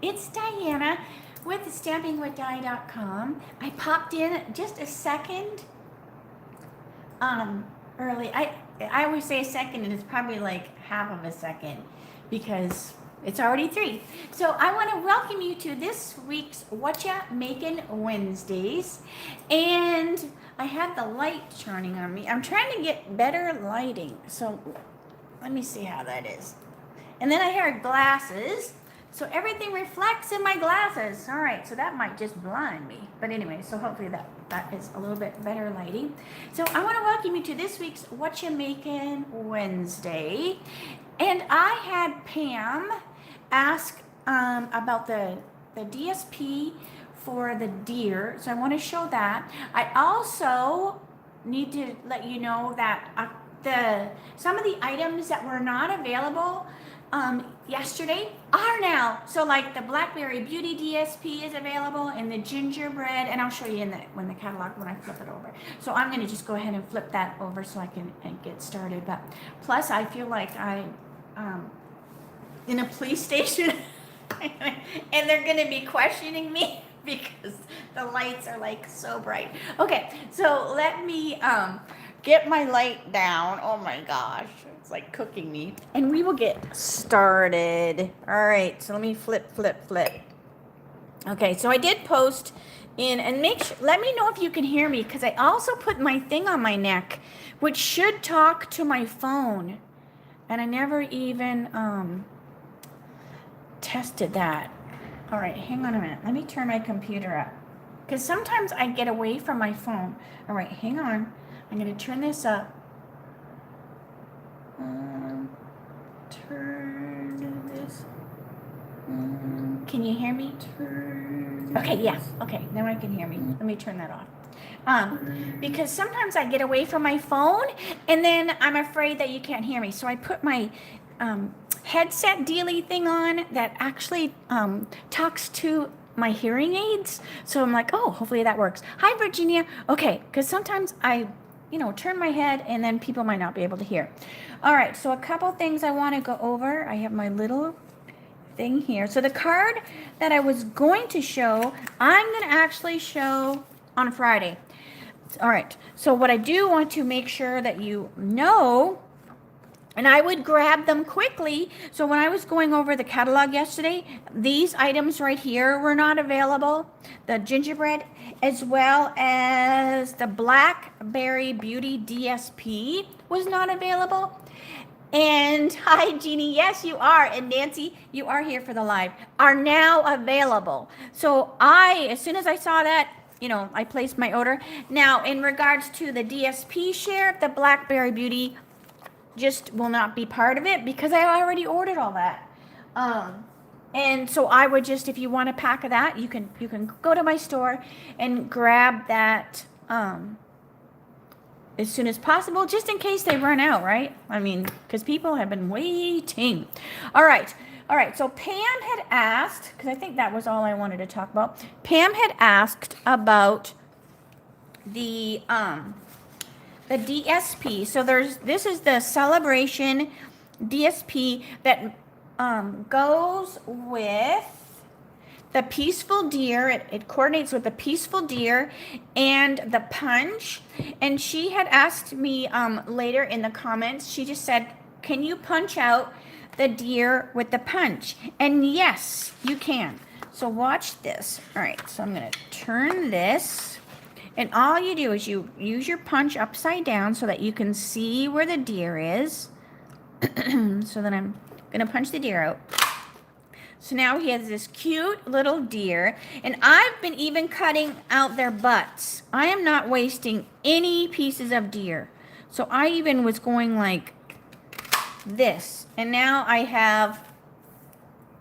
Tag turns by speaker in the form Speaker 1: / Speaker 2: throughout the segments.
Speaker 1: It's Diana with stampingwithdie.com. I popped in just a second early. I always say a second, and it's probably like half of a second because it's already 3. So I want to welcome you to this week's Whatcha Makin Wednesdays. And I have the light turning on me. I'm trying to get better lighting. So let me see how that is. And then I have glasses. So everything reflects in my glasses. All right, so that might just blind me. But anyway, so hopefully that is a little bit better lighting. So I want to welcome you to this week's Whatcha Makin Wednesday. And I had Pam ask about the DSP for the deer. So I want to show that. I also need to let you know that some of the items that were not available yesterday are now. So like the Blackberry Beauty DSP is available, and the gingerbread, and I'll show you when the catalog when I flip it over. So I'm going to just go ahead and flip that over so I can get started. But plus I feel like I in a police station and they're going to be questioning me because the lights are like so bright. Okay, so let me get my light down. Oh my gosh, it's like cooking me. And we will get started. All right, so let me flip. Okay, so I did post in, and let me know if you can hear me, because I also put my thing on my neck, which should talk to my phone. And I never even tested that. All right, hang on a minute. Let me turn my computer up, because sometimes I get away from my phone. All right, hang on. I'm going to turn this up. Turn this. Can you hear me? Okay, yeah. Okay, now I can hear me. Let me turn that off. Because sometimes I get away from my phone, and then I'm afraid that you can't hear me. So I put my headset dealy thing on that actually talks to my hearing aids. So I'm like, oh, hopefully that works. Hi, Virginia. Okay, because sometimes I turn my head and then people might not be able to hear. All right, so a couple things I want to go over. I have my little thing here. So the card that I was going to show, I'm going to actually show on Friday. All right, so what I do want to make sure that you know, and I would grab them quickly. So when I was going over the catalog yesterday, these items right here were not available. The gingerbread, as well as the Blackberry Beauty DSP was not available. And hi, Jeannie. Yes, you are. And Nancy, you are here for the live. Are now available. So as soon as I saw that, I placed my order. Now, in regards to the DSP share, the Blackberry Beauty just will not be part of it because I already ordered all that. And so I would just, if you want a pack of that, you can go to my store and grab that as soon as possible, just in case they run out, right? I mean, because people have been waiting. All right. So Pam had asked, because I think that was all I wanted to talk about. Pam had asked about the DSP. So this is the Celebration DSP that goes with the Peaceful Deer. It coordinates with the Peaceful Deer and the Punch. And she had asked me later in the comments, she just said, can you punch out the deer with the punch? And yes, you can. So watch this. All right, so I'm going to turn this. And all you do is you use your punch upside down so that you can see where the deer is. So then I'm going to punch the deer out. So now he has this cute little deer. And I've been even cutting out their butts. I am not wasting any pieces of deer. So I even was going like this. And now I have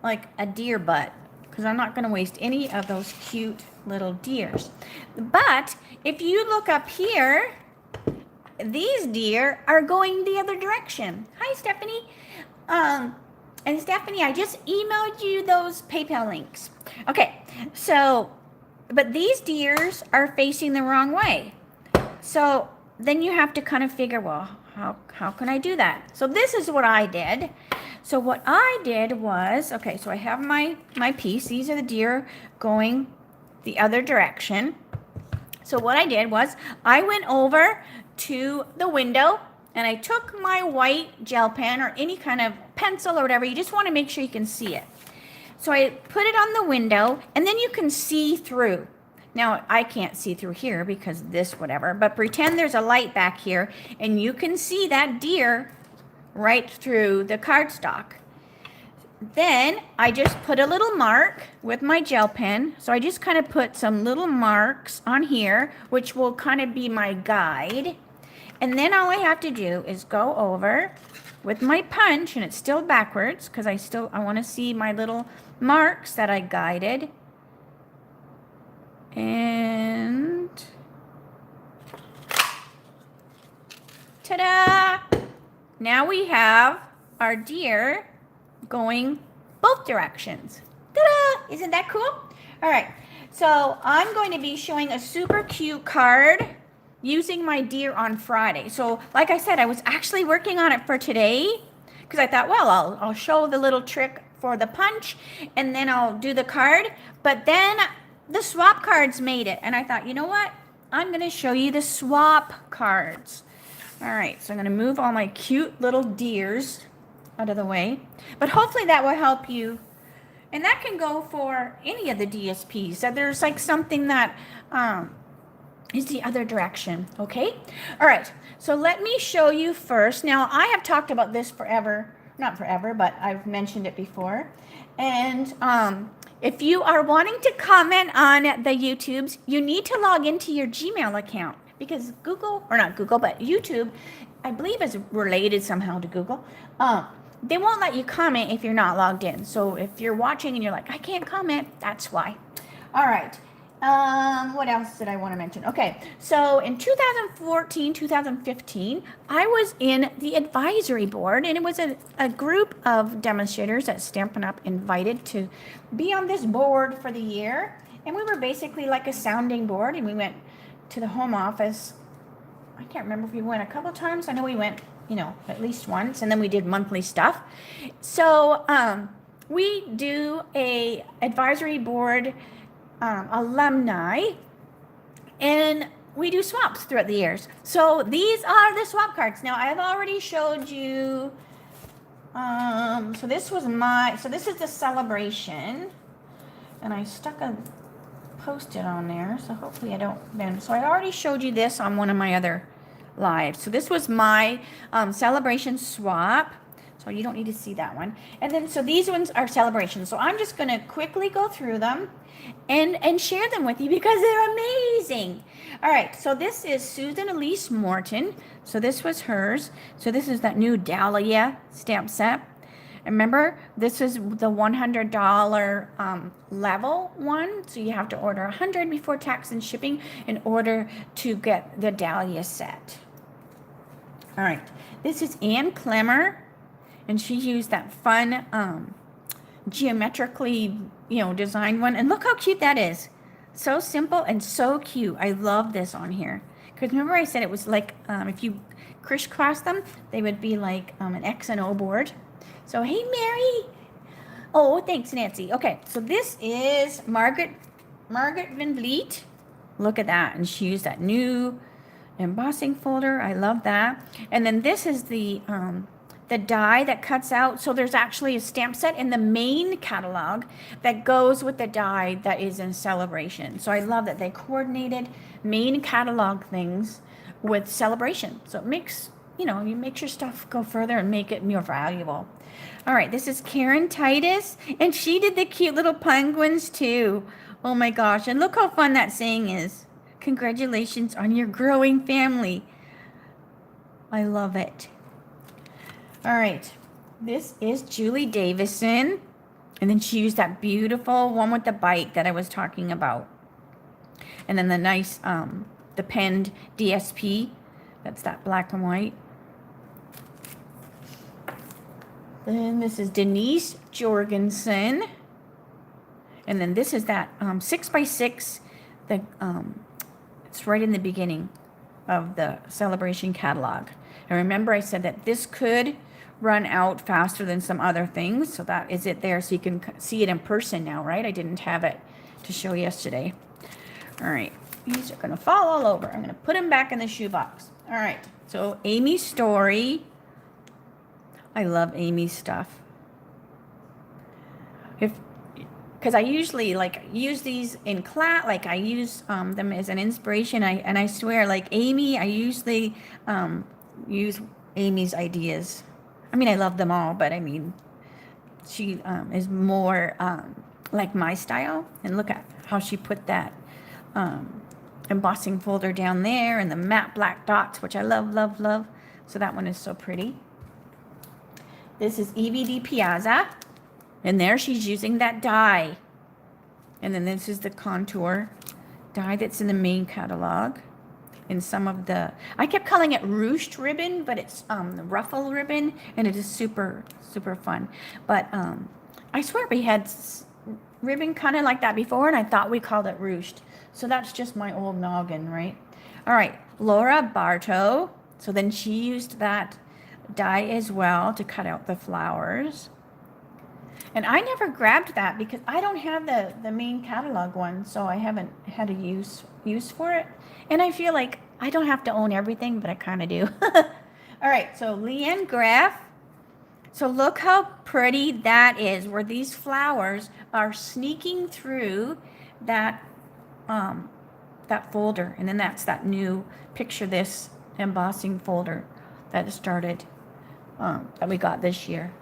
Speaker 1: like a deer butt, because I'm not going to waste any of those cute little deers. But if you look up here, these deer are going the other direction. Hi, Stephanie. And Stephanie, I just emailed you those PayPal links. Okay, so, but these deers are facing the wrong way. So then you have to kind of figure, well, how can I do that? So this is what I did. So what I did was, okay, so I have my piece. These are the deer going the other direction. So what I did was I went over to the window and I took my white gel pen or any kind of pencil or whatever. You just want to make sure you can see it. So I put it on the window and then you can see through. Now I can't see through here because this whatever, but pretend there's a light back here and you can see that deer right through the cardstock. Then I just put a little mark with my gel pen. So I just kind of put some little marks on here, which will kind of be my guide. And then all I have to do is go over with my punch, and it's still backwards because I want to see my little marks that I guided. And ta-da! Now we have our deer going both directions. Ta-da! Isn't that cool? All right, so I'm going to be showing a super cute card using my deer on Friday. So like I said, I was actually working on it for today because I thought, well, I'll show the little trick for the punch and then I'll do the card. But then the swap cards made it. And I thought, you know what? I'm going to show you the swap cards. All right, so I'm going to move all my cute little deers out of the way. But hopefully that will help you. And that can go for any of the DSPs. So there's like something that is the other direction, okay? All right, so let me show you first. Now, I have talked about this forever. Not forever, but I've mentioned it before. And if you are wanting to comment on the YouTubes, you need to log into your Gmail account. Because Google, or not Google, but YouTube, I believe is related somehow to Google. They won't let you comment if you're not logged in. So if you're watching and you're like, I can't comment, that's why. All right. What else did I want to mention? Okay, so in 2014, 2015, I was in the advisory board, and it was a group of demonstrators that Stampin' Up! Invited to be on this board for the year. And we were basically like a sounding board, and we went to the home office. I can't remember if we went a couple times. I know we went, at least once, and then we did monthly stuff. So we do a advisory board alumni, and we do swaps throughout the years. So these are the swap cards. Now I've already showed you. So this is the celebration, and I stuck a Post-it on there, so hopefully I don't bend. So I already showed you this on one of my other lives. So this was my celebration swap. So you don't need to see that one. And then so these ones are celebrations. So I'm just going to quickly go through them and share them with you because they're amazing. All right, so this is Susan Elise Morton. So this was hers. So this is that new Dahlia stamp set. Remember, this is the $100 level one. So you have to order 100 before tax and shipping in order to get the Dahlia set. All right, this is Ann Clemmer, and she used that fun geometrically, designed one. And look how cute that is. So simple and so cute. I love this on here. Because remember I said it was like, if you crisscross them, they would be like an X and O board. So, hey, Mary. Oh, thanks, Nancy. Okay, so this is Margaret Van Vliet. Look at that. And she used that new embossing folder. I love that. And then this is the die that cuts out. So there's actually a stamp set in the main catalog that goes with the die that is in Celebration. So I love that they coordinated main catalog things with Celebration. So it makes, you make your stuff go further and make it more valuable. All right, this is Karen Titus, and she did the cute little penguins too. Oh my gosh, and look how fun that saying is. Congratulations on your growing family. I love it. All right, this is Julie Davison, and then she used that beautiful one with the bite that I was talking about. And then the nice, the penned DSP, that's that black and white. Then this is Denise Jorgensen. And then this is that 6x6. It's right in the beginning of the Celebration catalog. And remember I said that this could run out faster than some other things. So that is it there. So you can see it in person now, right? I didn't have it to show yesterday. All right. These are going to fall all over. I'm going to put them back in the shoebox. All right. So Amy's story. I love Amy's stuff. Because I usually like use these in class, like I use them as an inspiration. And I swear, like Amy, I usually use Amy's ideas. I mean, I love them all, but I mean, she is more like my style. And look at how she put that embossing folder down there and the matte black dots, which I love, love, love. So that one is so pretty. This is EVD Piazza. And there she's using that die. And then this is the contour die that's in the main catalog. And some of the, I kept calling it ruched ribbon, but it's the ruffle ribbon. And it is super, super fun. But I swear we had ribbon kind of like that before, and I thought we called it ruched. So that's just my old noggin, right? All right, Laura Bartow. So then she used that die as well to cut out the flowers. And I never grabbed that because I don't have the main catalog one, so I haven't had a use for it. And I feel like I don't have to own everything, but I kind of do. All right, so Leanne Graff. So look how pretty that is, where these flowers are sneaking through that that folder. And then that's that new picture this embossing folder that started, that we got this year.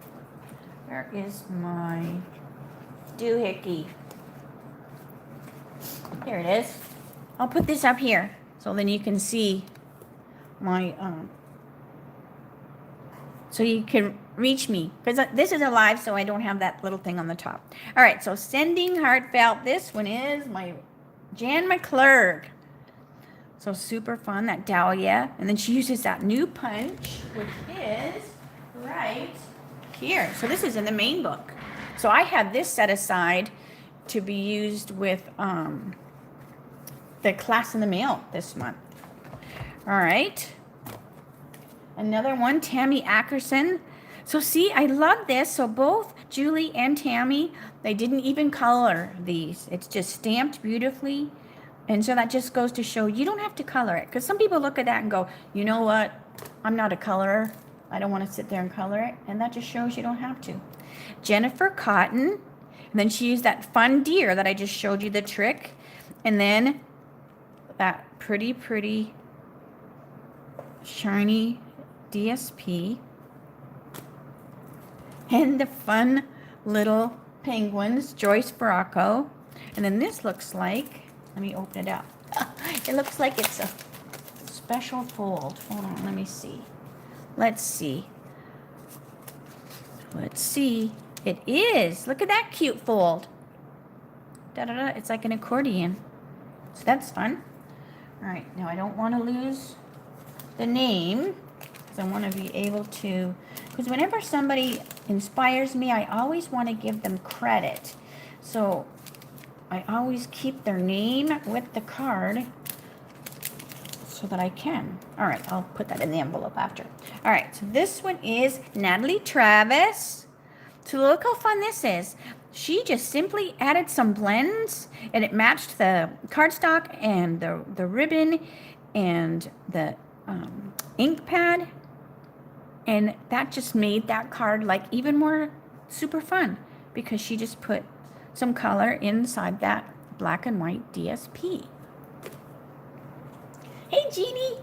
Speaker 1: Where is my doohickey? Here it is. I'll put this up here so then you can see my, so you can reach me. Because this is a live, so I don't have that little thing on the top. All right, so Sending Heartfelt. This one is my Jan McClurg. So super fun, that dahlia. And then she uses that new punch, which is right here. So this is in the main book. So I had this set aside to be used with the class in the mail this month. All right. Another one, Tammy Ackerson. So see, I love this. So both Julie and Tammy, they didn't even color these. It's just stamped beautifully. And so that just goes to show you don't have to color it. Because some people look at that and go, you know what? I'm not a colorer. I don't want to sit there and color it. And that just shows you don't have to. Jennifer Cotton. And then she used that fun deer that I just showed you the trick. And then that pretty, pretty shiny DSP. And the fun little penguins, Joyce Baracco. And then this looks like, let me open it up. It looks like it's a special fold. Hold on, let me see. Let's see. Let's see. It is. Look at that cute fold. Da-da-da. It's like an accordion. So that's fun. All right. Now I don't want to lose the name because I want to be able to, because whenever somebody inspires me, I always want to give them credit. So I always keep their name with the card so that I can. All right, I'll put that in the envelope after. All right, so this one is Natalie Travis. So look how fun this is. She just simply added some blends and it matched the cardstock and the ribbon and the ink pad. And that just made that card like even more super fun because she just put some color inside that black and white DSP. Hey, Jeannie.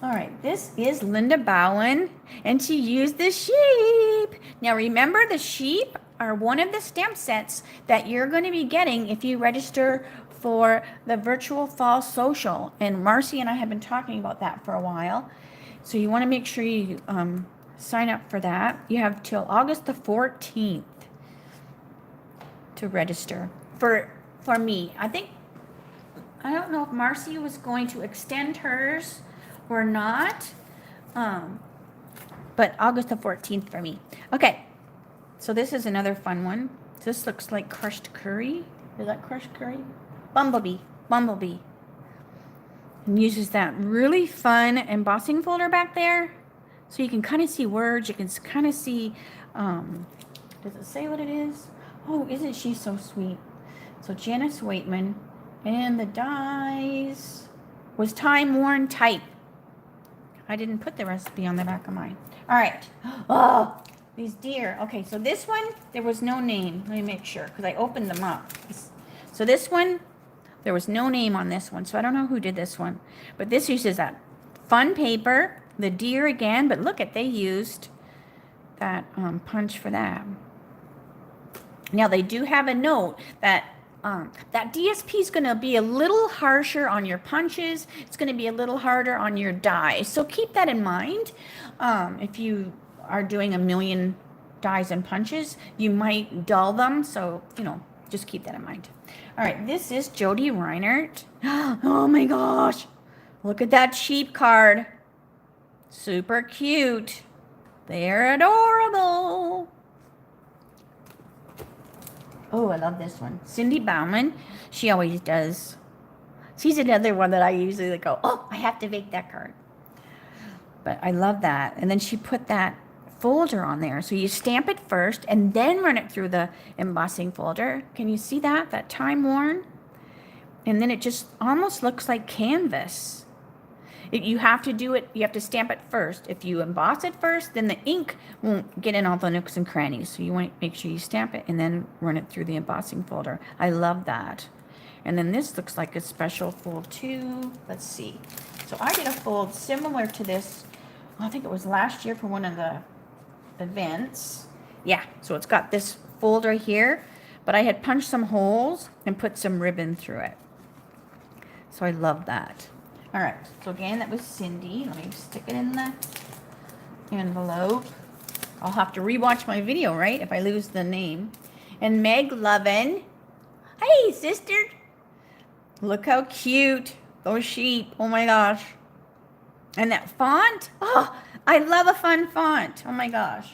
Speaker 1: All right, this is Linda Bowen, and she used the sheep. Now, remember, the sheep are one of the stamp sets that you're going to be getting if you register for the virtual fall social. And Marcy and I have been talking about that for a while. So you want to make sure you sign up for that. You have till August the 14th to register for me. I don't know if Marcy was going to extend hers or not, but August the 14th for me. Okay, so this is another fun one. This looks like crushed curry. Is that crushed curry? Bumblebee. And uses that really fun embossing folder back there So you can kind of see words. You can kind of see, does it say what it is? Oh, isn't she so sweet? So Janice Waitman, and the dies was Time Worn Type. I didn't put the recipe on the back of mine. All right. Oh, these deer. Okay, so this one, there was no name. Let me make sure, because I opened them up. So this one, there was no name on this one, so I don't know who did this one. But this uses that fun paper, the deer again, but look at, they used that punch for that. Now, they do have a note that that DSP is going to be a little harsher on your punches. It's going to be a little harder on your dies. So keep that in mind. If you are doing a million dies and punches, you might dull them. So, you know, just keep that in mind. All right, this is Jody Reinert. Oh my gosh. Look at that sheep card. Super cute. They're adorable. Oh, I love this one. Cindy Bauman. She always does. She's another one that I usually go, oh, I have to make that card. But I love that. And then she put that folder on there. So you stamp it first and then run it through the embossing folder. Can you see that? That time worn? And then it just almost looks like canvas. You have to do it, you have to stamp it first. If you emboss it first, then the ink won't get in all the nooks and crannies. So you want to make sure you stamp it and then run it through the embossing folder. I love that. And then this looks like a special fold too. Let's see. So I did a fold similar to this, I think it was last year for one of the events. Yeah, so it's got this fold right here, but I had punched some holes and put some ribbon through it. So I love that. All right, so again, that was Cindy. Let me stick it in the envelope. I'll have to rewatch my video, right, if I lose the name. And Meg Lovin. Hey, sister. Look how cute. Those sheep. Oh, my gosh. And that font. Oh, I love a fun font. Oh, my gosh.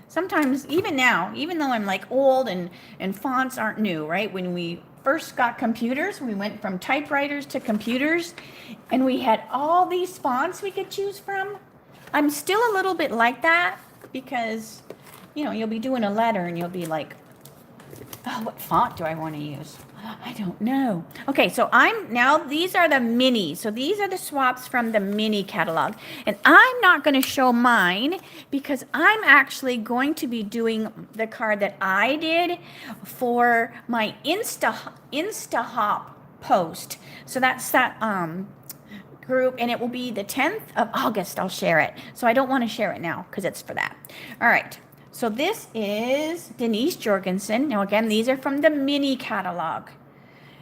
Speaker 1: Sometimes, even now, even though I'm like old and fonts aren't new, right, when we first got computers, we went from typewriters to computers, and we had all these fonts we could choose from. I'm still a little bit like that because, you know, you'll be doing a letter and you'll be like, oh, what font do I want to use? I don't know. Okay, so these are the mini. So these are the swaps from the mini catalog. And I'm not going to show mine because I'm actually going to be doing the card that I did for my InstaHop post. So that's that group, and it will be the 10th of August. I'll share it. So I don't want to share it now because it's for that. All right. So this is Denise Jorgensen. Now again, these are from the mini catalog.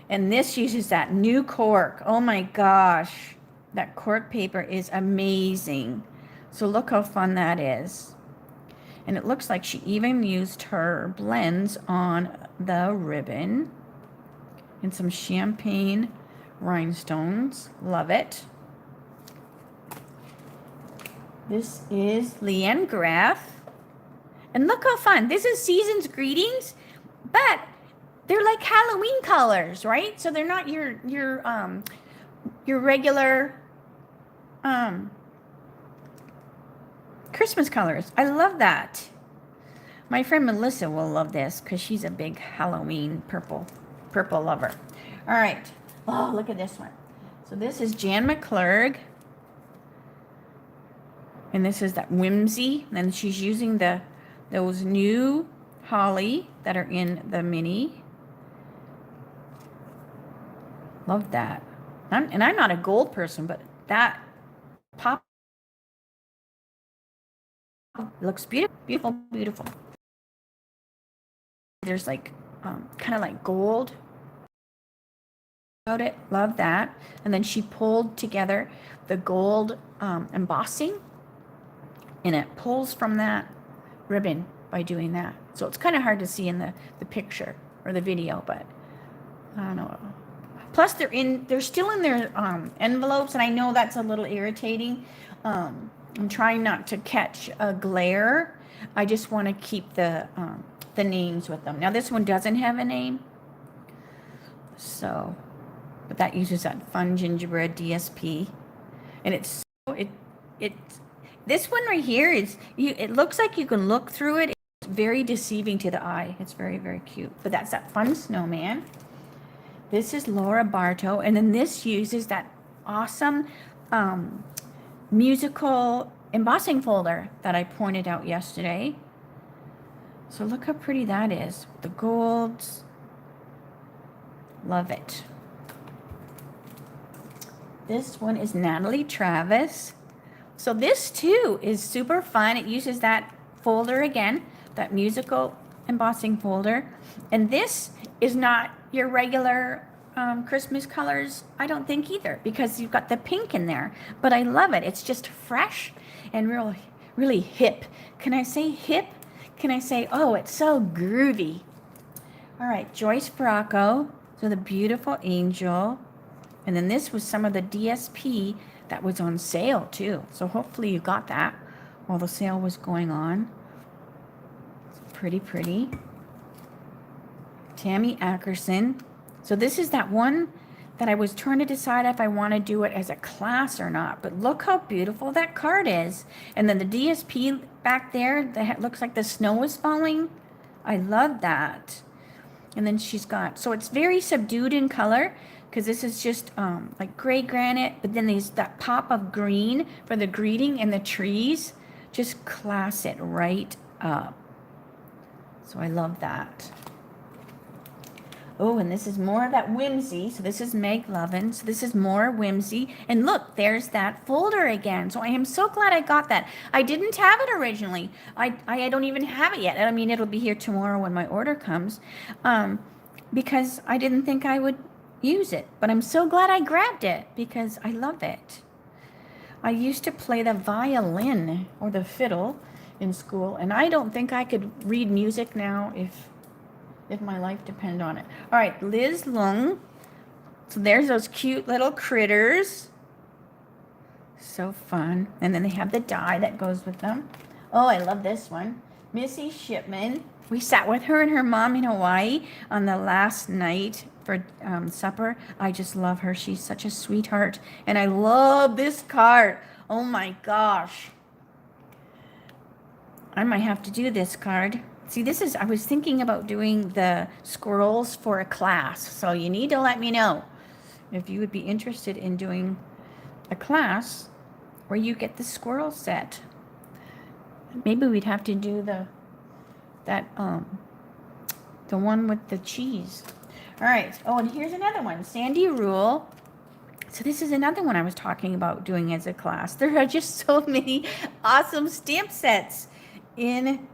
Speaker 1: And this uses that new cork. Oh my gosh. That cork paper is amazing. So look how fun that is. And it looks like she even used her blends on the ribbon. And some champagne rhinestones. Love it. This is Leanne Graff. And look how fun. This is Season's Greetings, but they're like Halloween colors, right? So they're not your regular Christmas colors. I love that. My friend Melissa will love this because she's a big Halloween purple lover. All right. Oh, look at this one. So this is Jan McClurg. And this is that Whimsy. And she's using those new holly that are in the mini. Love that. I'm not a gold person, but that pop looks beautiful, beautiful, beautiful. There's like kind of like gold about it. Love that. And then she pulled together the gold embossing, and it pulls from that ribbon by doing that. So it's kind of hard to see in the picture or the video, but I don't know. Plus they're still in their envelopes, and I know that's a little irritating. I'm trying not to catch a glare. I just want to keep the names with them. Now this one doesn't have a name, so, but that uses that fun gingerbread DSP, and it's This one right here is, it looks like you can look through it. It's very deceiving to the eye. It's very, very cute. But that's that fun snowman. This is Laura Bartow. And then this uses that awesome musical embossing folder that I pointed out yesterday. So look how pretty that is. The golds. Love it. This one is Natalie Travis. So this too is super fun. It uses that folder again, that musical embossing folder. And this is not your regular Christmas colors, I don't think either, because you've got the pink in there. But I love it. It's just fresh and really hip. Can I say hip? Can I say, oh, it's so groovy. All right, Joyce Bracco. So the beautiful angel. And then this was some of the DSP that was on sale too. So hopefully you got that while the sale was going on. It's pretty, pretty. Tammy Ackerson. So this is that one that I was trying to decide if I want to do it as a class or not. But look how beautiful that card is. And then the DSP back there, that looks like the snow is falling. I love that. And then she's got, so it's very subdued in color, because this is just like gray granite, but then there's that pop of green for the greeting and the trees. Just class it right up. So I love that. Oh, and this is more of that whimsy. So this is Meg Lovin. So this is more whimsy. And look, there's that folder again. So I am so glad I got that. I didn't have it originally. I don't even have it yet. I mean, it'll be here tomorrow when my order comes, because I didn't think I would use it. But I'm so glad I grabbed it because I love it. I used to play the violin or the fiddle in school, and I don't think I could read music now if my life depended on it. All right, Liz Lung. So there's those cute little critters. So fun. And then they have the die that goes with them. Oh, I love this one. Missy Shipman. We sat with her and her mom in Hawaii on the last night for supper. I just love her. She's such a sweetheart. And I love this card. Oh my gosh. I might have to do this card. See, this is, I was thinking about doing the squirrels for a class. So you need to let me know if you would be interested in doing a class where you get the squirrel set. Maybe we'd have to do the one with the cheese. All right. Oh, and here's another one, Sandy Rule. So this is another one I was talking about doing as a class. There are just so many awesome stamp sets in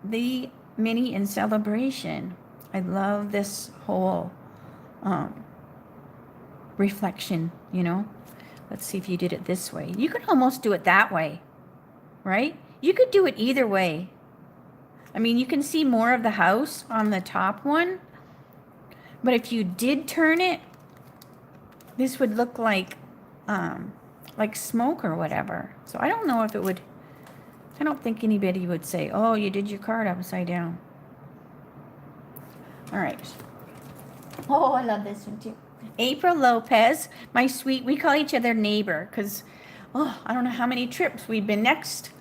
Speaker 1: the mini and celebration. I love this whole reflection, you know. Let's see if you did it this way. You could almost do it that way, right? You could do it either way. I mean, you can see more of the house on the top one, but if you did turn it, this would look like smoke or whatever. So I don't know if it would, I don't think anybody would say, oh, you did your card upside down. All right. Oh, I love this one too. April Lopez, my sweet, we call each other neighbor because, oh, I don't know how many trips we've been next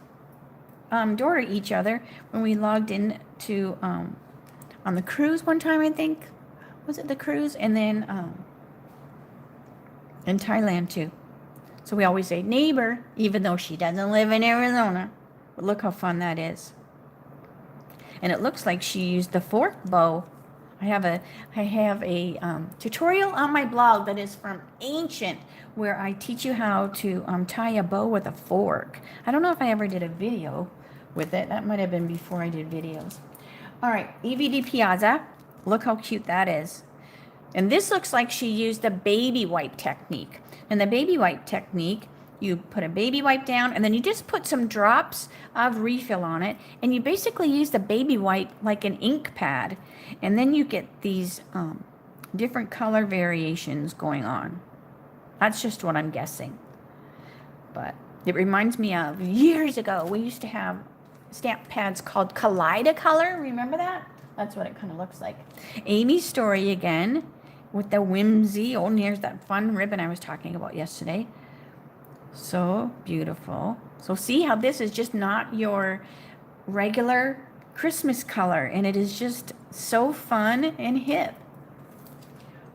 Speaker 1: door to each other when we logged in to, on the cruise one time, I think. Was it the cruise? And then in Thailand too. So we always say neighbor, even though she doesn't live in Arizona. But look how fun that is. And it looks like she used the fork bow. I have a tutorial on my blog that is from Ancient, where I teach you how to tie a bow with a fork. I don't know if I ever did a video with it. That might have been before I did videos. All right, EVD Piazza. Look how cute that is. And this looks like she used the baby wipe technique. And the baby wipe technique, you put a baby wipe down and then you just put some drops of refill on it, and you basically use the baby wipe like an ink pad, and then you get these different color variations going on. That's just what I'm guessing. But it reminds me of years ago, we used to have stamp pads called Kaleidacolor. Remember that? That's what it kind of looks like. Amy's Story again with the whimsy. Oh, and here's that fun ribbon I was talking about yesterday. So beautiful. So see how this is just not your regular Christmas color, and it is just so fun and hip.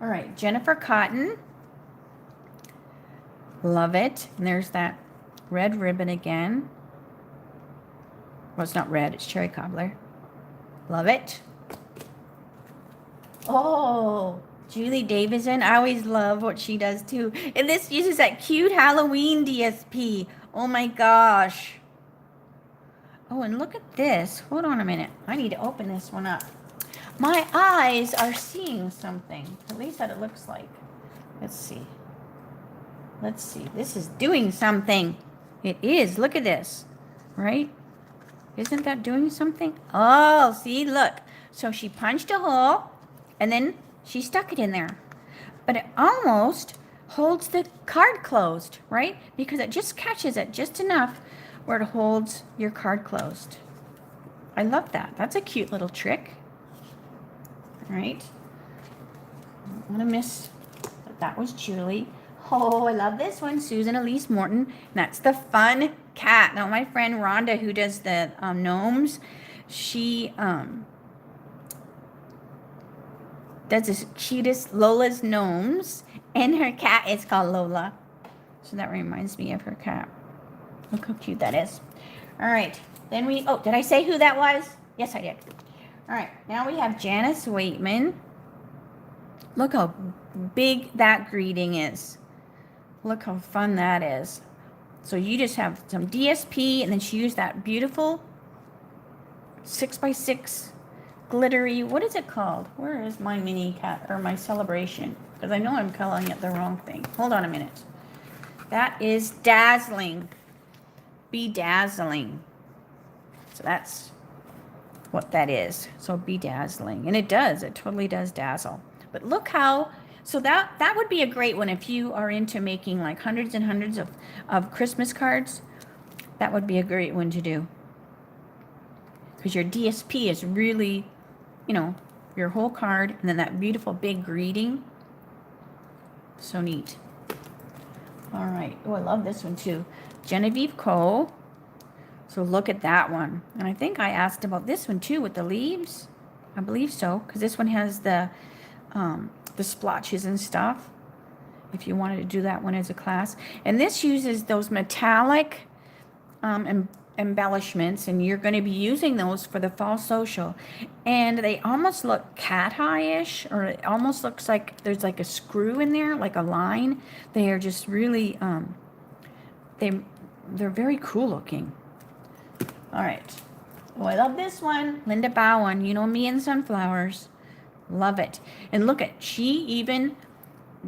Speaker 1: All right, Jennifer Cotton. Love it. And there's that red ribbon again. Well, it's not red, it's cherry cobbler. Love it. Oh, Julie Davison. I always love what she does too. And this uses that cute Halloween DSP. Oh my gosh. Oh, and look at this. Hold on a minute. I need to open this one up. My eyes are seeing something. At least that it looks like. Let's see. Let's see. This is doing something. It is. Look at this. Right? Isn't that doing something? Oh, see, look. So she punched a hole and then she stuck it in there. But it almost holds the card closed, right? Because it just catches it just enough where it holds your card closed. I love that. That's a cute little trick. All right. I don't want to miss that was Julie. Oh, I love this one. Susan Elise Morton. And that's the fun cat. Now, my friend Rhonda, who does the gnomes, she does the cutest Lola's gnomes. And her cat is called Lola. So that reminds me of her cat. Look how cute that is. All right. Then we, oh, did I say who that was? Yes, I did. All right. Now we have Janice Waitman. Look how big that greeting is. Look how fun that is. So you just have some DSP, and then she used that beautiful 6x6 glittery, what is it called? Where is my mini cat, or my celebration? Because I know I'm calling it the wrong thing. Hold on a minute. That is dazzling. Bedazzling. So that's what that is. So bedazzling. And it does. It totally does dazzle. But look how, so that would be a great one if you are into making like hundreds and hundreds of Christmas cards. That would be a great one to do. Because your DSP is really, you know, your whole card. And then that beautiful big greeting. So neat. All right. Oh, I love this one too. Genevieve Cole. So look at that one. And I think I asked about this one too with the leaves. I believe so. Because this one has the splotches and stuff. If you wanted to do that one as a class. And this uses those metallic embellishments. And you're going to be using those for the fall social. And they almost look cat eye-ish. Or it almost looks like there's like a screw in there. Like a line. They are just really, they're very cool looking. All right. Oh, I love this one. Linda Bowen. You know me and sunflowers. Love it. And look at, she even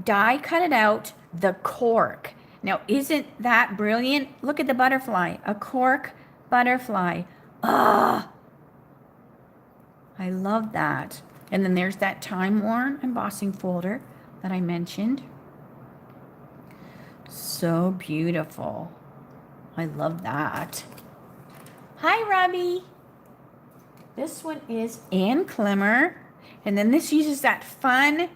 Speaker 1: die cut it out the cork. Now, isn't that brilliant? Look at the butterfly. A cork butterfly. Ah, I love that. And then there's that time-worn embossing folder that I mentioned. So beautiful. I love that. Hi, Robbie. This one is Ann Klimmer. And then this uses that fun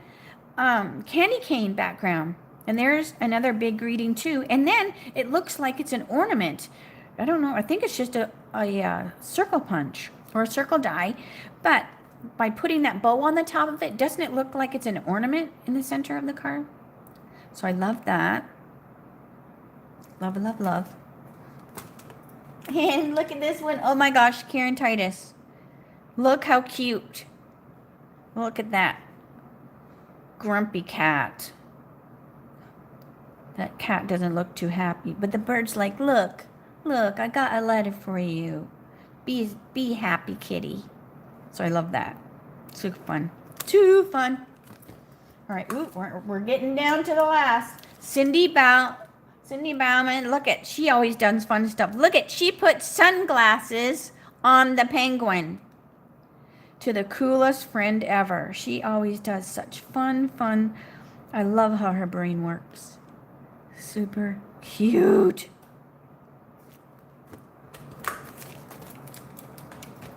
Speaker 1: candy cane background. And there's another big greeting too. And then it looks like it's an ornament. I don't know. I think it's just a circle punch or a circle die. But by putting that bow on the top of it, doesn't it look like it's an ornament in the center of the card? So I love that. Love, love, love. And look at this one. Oh my gosh, Karen Titus. Look how cute. Look at that. Grumpy cat. That cat doesn't look too happy. But the bird's like, look, I got a letter for you. Be happy, kitty. So I love that. Too fun. Too fun. All right, ooh, we're getting down to the last. Cindy Bauman, look at, she always does fun stuff. Look at, she put sunglasses on the penguin. To the coolest friend ever. She always does such fun. I love how her brain works. Super cute.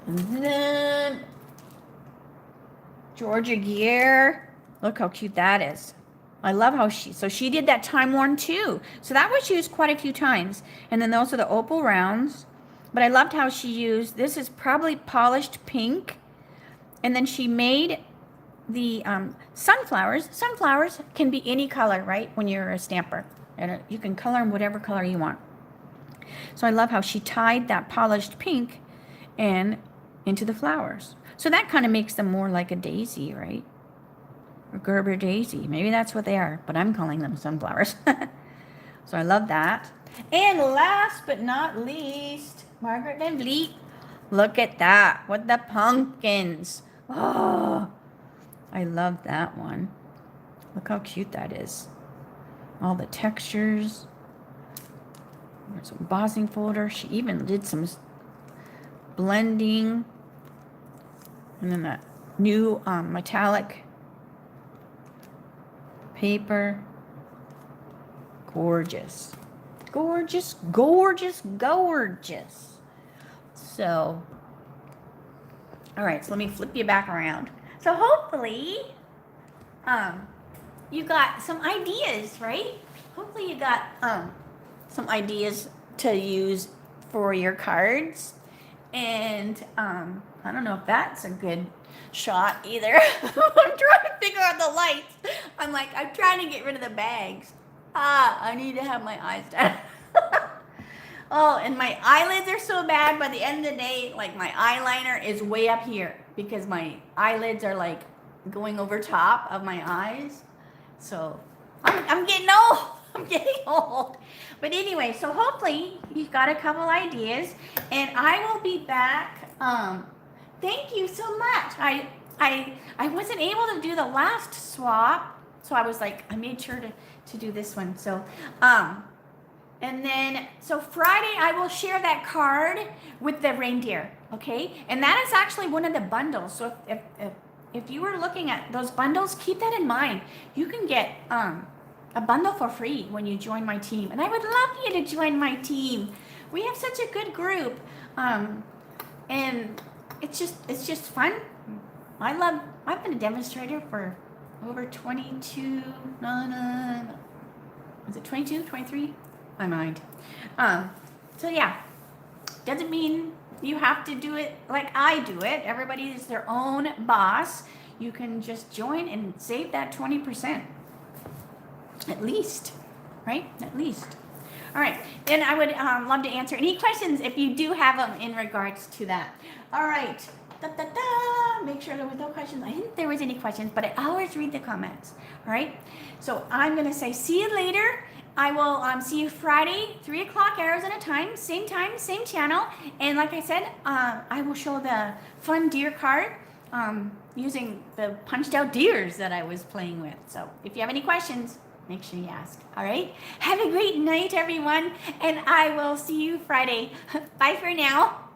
Speaker 1: And then Georgia Gear. Look how cute that is. I love how she did that time worn too. So that was used quite a few times. And then those are the opal rounds. But I loved how she used, this is probably polished pink. And then she made the sunflowers. Sunflowers can be any color, right? When you're a stamper. And you can color them whatever color you want. So I love how she tied that polished pink and into the flowers. So that kind of makes them more like a daisy, right? Or Gerber daisy. Maybe that's what they are, but I'm calling them sunflowers. So I love that. And last but not least, Margaret Van Vliet. Look at that with the pumpkins. Oh, I love that one. Look how cute that is. All the textures. There's some embossing folder. She even did some blending. And then that new metallic paper. Gorgeous. Gorgeous, gorgeous, gorgeous. So, all right, so let me flip you back around. So hopefully, you got some ideas, right? Hopefully you got some ideas to use for your cards. And I don't know if that's a good shot either. I'm trying to figure out the lights. I'm trying to get rid of the bags. I need to have my eyes down. Oh, and my eyelids are so bad. By the end of the day, like my eyeliner is way up here because my eyelids are like going over top of my eyes. So I'm getting old. I'm getting old. But anyway, so hopefully you've got a couple ideas, and I will be back. Thank you so much. I wasn't able to do the last swap, so I was like, I made sure to do this one. So and then so Friday I will share that card with the reindeer, okay? And that is actually one of the bundles. So if you were looking at those bundles, keep that in mind. You can get a bundle for free when you join my team, and I would love you to join my team. We have such a good group, and it's just fun. I've been a demonstrator for over 22. Is it 22, 23? My mind. So yeah, doesn't mean you have to do it like I do it. Everybody is their own boss. You can just join and save that 20%. At least, right? At least. All right. Then I would love to answer any questions if you do have them in regards to that. All right. Make sure there was no questions. I didn't think there was any questions, but I always read the comments. All right. So I'm going to say see you later. I will see you Friday, 3 o'clock Arizona time, same channel. And like I said, I will show the fun deer card using the punched out deers that I was playing with. So if you have any questions, make sure you ask. All right. Have a great night, everyone. And I will see you Friday. Bye for now.